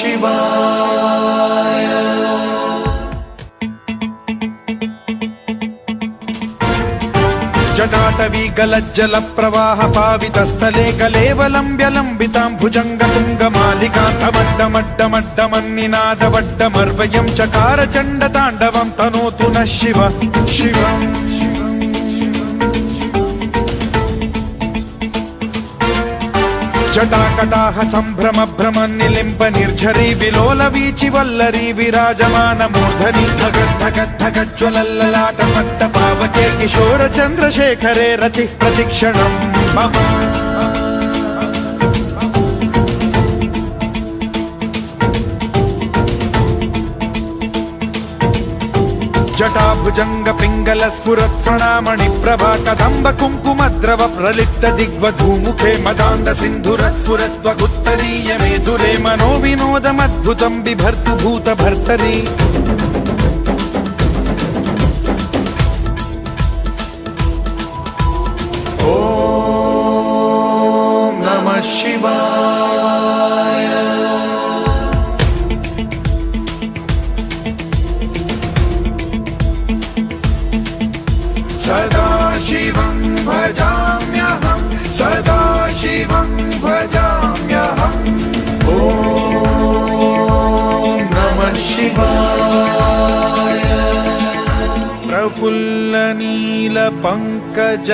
शिवाय। जटाटवी गलज्जल प्रवाह पावितस्थले कलेवलम्ब्य लम्बितां भुजङ्गतुङ्गमालिकान्तमड्डमड्डमड्डमन्निनादवड्डमर्वयं चकार चण्डताण्डवं तनोतु नः शिव शिवम्। जटाकटाह सम्भ्रम भ्रम निलिम्ब निर्झरी विलोल वीचि वल्लरी विराजमान मूर्धनि धगद्धगद्धगज्ज्वलल्ललाट पट्ट पावके किशोर चन्द्रशेखरे रतिः प्रतिक्षणम् मम। जटाभुजंग पिंगल स्फुरत् फणामणि प्रभा कदम्ब कुङ्कुमद्रव प्रलिप्त दिग्वधूमुखे मदान्ध सिन्धुर स्फुरत्वगुत्तरीय मेधुरे मनो विनोदमद्भुतं बिभर्तु भूत भर्तरि। ॐ नमः शिवाय। सदा शिवं भजाम्यहं सदा शिवं भजाम्यहम्। ॐ नमः शिवाय। प्रफुल्लनीलपङ्कज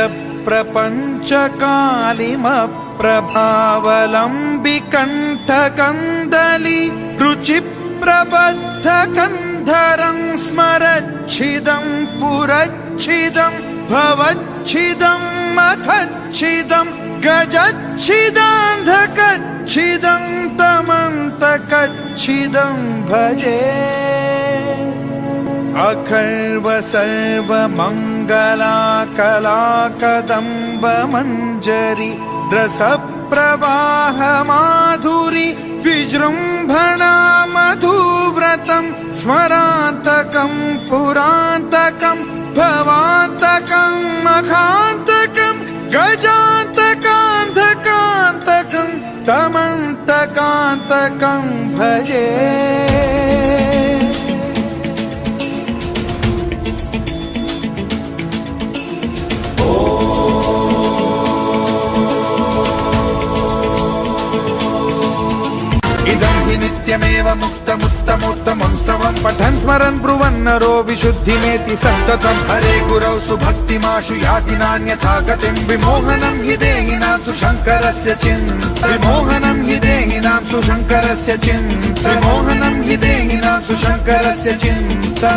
प्रपञ्चकालिमप्रभावलम्बिकण्ठकन्दली रुचिप्रबद्धकन्धरं स्मरच्छिदं पुरच्छिदं भवच्छिदं मखच्छिदं गजच्छिदान्धकच्छिदं तमन्तकच्छिदं भजे। अखर्व सर्वमङ्गलाकलाकदम्ब मञ्जरी रसप्रवाह माधुरी विजृम्भणा मधुव्रतं स्मरान्तकं पुरान्तकं भवान्तकं मखान्तकं गजान्तकान्धकान्तकं तमन्तकान्तकं भजे। नित्यमेव मुक्तमुत्तमोत्तमं स्तवं पठन् स्मरन् ब्रुवन्नरो विशुद्धिमेति सन्ततं। हरे गुरौ सुभक्तिमाशु याति नान्यथा गतिं विमोहनं हि देहिनां सुशङ्करस्य चिन्ता विमोहनं हि देहिनां सुशङ्करस्य चिन्ता विमोहनं हि देहिनां सुशङ्करस्य चिन्ता।